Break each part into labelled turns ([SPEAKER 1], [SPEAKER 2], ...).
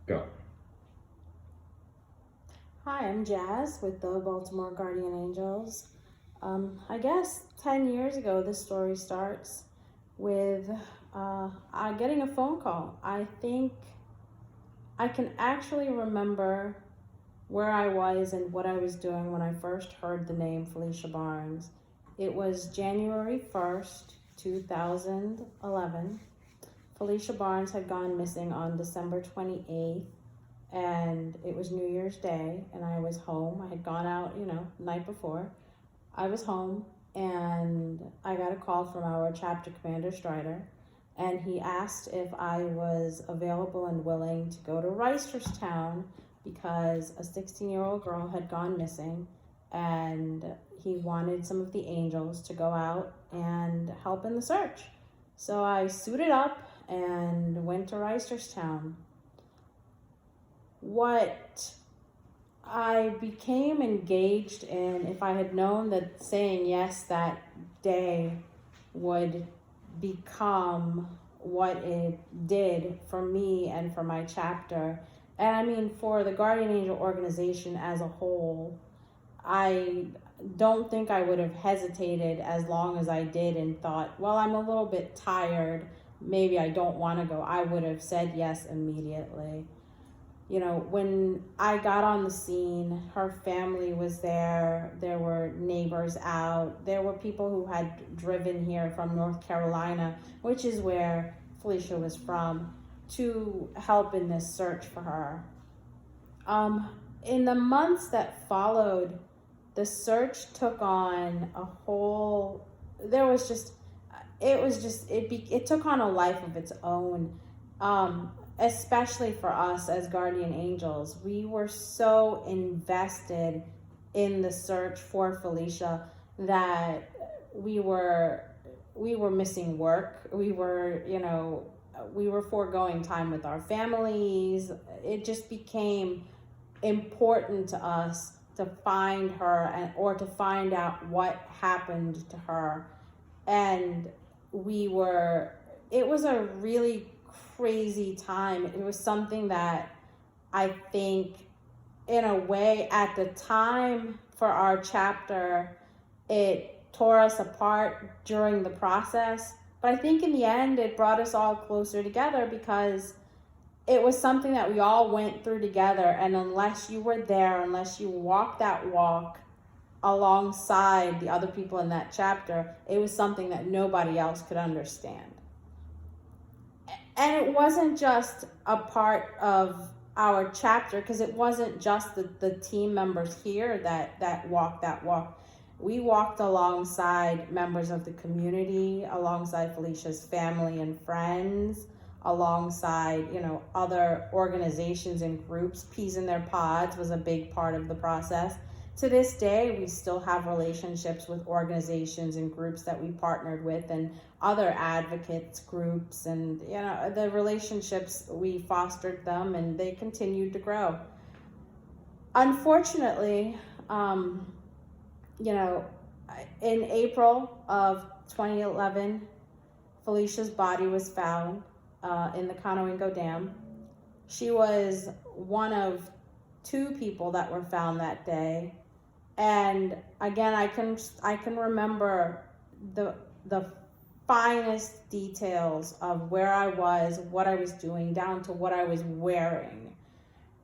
[SPEAKER 1] Go.
[SPEAKER 2] Hi, I'm Jazz with the Baltimore Guardian Angels. I guess 10 years ago, this story starts with getting a phone call. I think I can actually remember where I was and what I was doing when I first heard the name Felicia Barnes. It was January 1st, 2011. Felicia Barnes had gone missing on December 28th, and it was New Year's Day, and I was home. I had gone out, the night before. I was home, and I got a call from our chapter commander, Strider, and he asked if I was available and willing to go to Reisterstown because a 16-year-old girl had gone missing, and he wanted some of the angels to go out and help in the search. So I suited up and went to Reisterstown. What I became engaged in, if I had known that saying yes that day would become what it did for me and for my chapter, and I mean for the Guardian Angel organization as a whole, I don't think I would have hesitated as long as I did and thought, well, I'm a little bit tired. Maybe I don't want to go. I would have said yes immediately. When I got on the scene, her family was there. There were neighbors out. There were people who had driven here from North Carolina, which is where Felicia was from, to help in this search for her. In the months that followed, the search took on a whole. There was just, it took on a life of its own. Especially for us as guardian angels, we were so invested in the search for Felicia that we were missing work. We were foregoing time with our families. It just became important to us to find her or to find out what happened to her. And it was a really crazy time. It was something that I think, in a way, at the time for our chapter, it tore us apart during the process. But I think in the end, it brought us all closer together because it was something that we all went through together. And unless you were there, unless you walked that walk alongside the other people in that chapter, it was something that nobody else could understand. And it wasn't just a part of our chapter, because it wasn't just the team members here that walked that walk. We walked alongside members of the community, alongside Felicia's family and friends, alongside other organizations and groups. Peas in Their Pods was a big part of the process. To this day, we still have relationships with organizations and groups that we partnered with, and other advocates groups, and the relationships, we fostered them and they continued to grow. Unfortunately, in April of 2011, Felicia's body was found in the Conowingo Dam. She was one of two people that were found that day. And again, I can remember the finest details of where I was, what I was doing, down to what I was wearing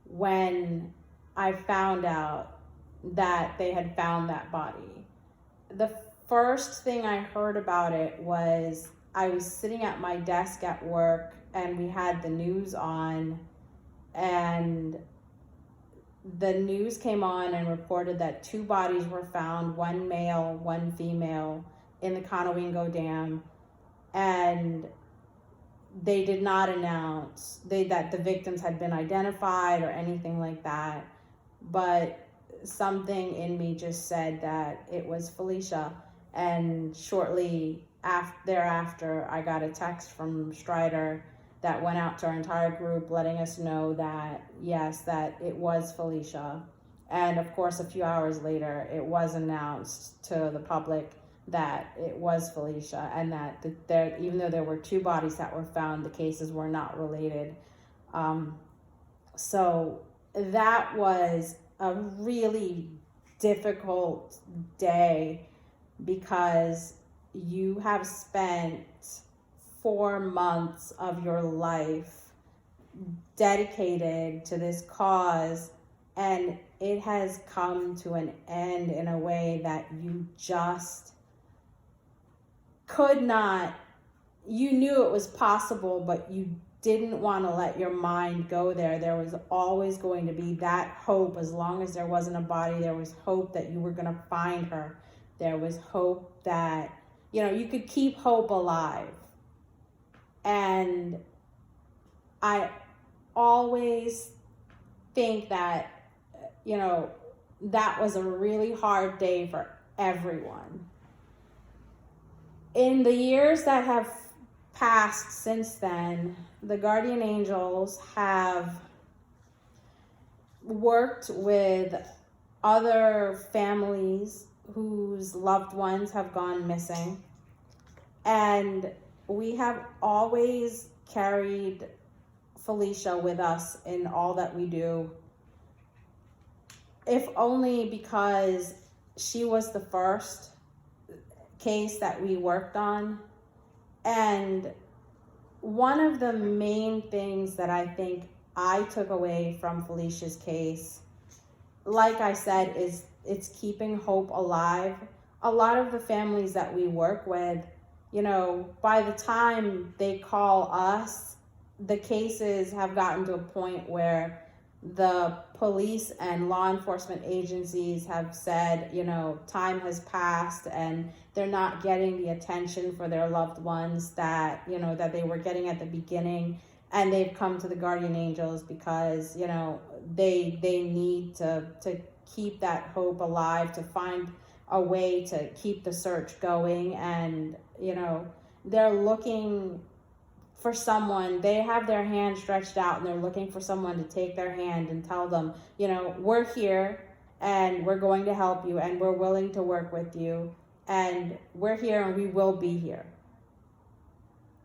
[SPEAKER 2] when I found out that they had found that body. The first thing I heard about it was I was sitting at my desk at work, and we had the news on, and the news came on and reported that two bodies were found, one male, one female, in the Conowingo Dam, and they did not announce that the victims had been identified or anything like that. But something in me just said that it was Felicia. And shortly thereafter, I got a text from Strider that went out to our entire group letting us know that, yes, that it was Felicia. And of course, a few hours later, it was announced to the public that it was Felicia, and that even though there were two bodies that were found, the cases were not related. So that was a really difficult day because you have spent 4 months of your life dedicated to this cause, and it has come to an end in a way that you just could not. You knew it was possible, but you didn't want to let your mind go there. There was always going to be that hope. As long as there wasn't a body, there was hope that you were going to find her. There was hope that, you could keep hope alive. And I always think that, that was a really hard day for everyone. In the years that have passed since then, the guardian angels have worked with other families whose loved ones have gone missing, and we have always carried Felicia with us in all that we do, if only because she was the first case that we worked on. And one of the main things that I think I took away from Felicia's case, like I said, is it's keeping hope alive. A lot of the families that we work with, by the time they call us, the cases have gotten to a point where the police and law enforcement agencies have said, time has passed and they're not getting the attention for their loved ones that, that they were getting at the beginning. And they've come to the guardian angels because, they need to keep that hope alive, to find a way to keep the search going. And, they're looking for someone. They have their hand stretched out and they're looking for someone to take their hand and tell them, we're here and we're going to help you and we're willing to work with you and we're here and we will be here.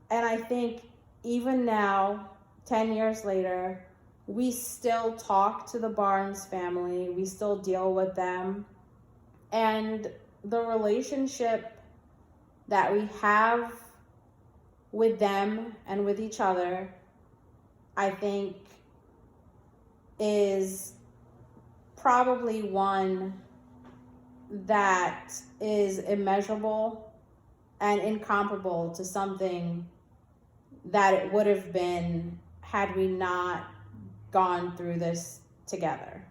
[SPEAKER 2] And I think even now, 10 years later, we still talk to the Barnes family. We still deal with them. And the relationship that we have with them and with each other, I think, is probably one that is immeasurable and incomparable to something that it would have been had we not gone through this together.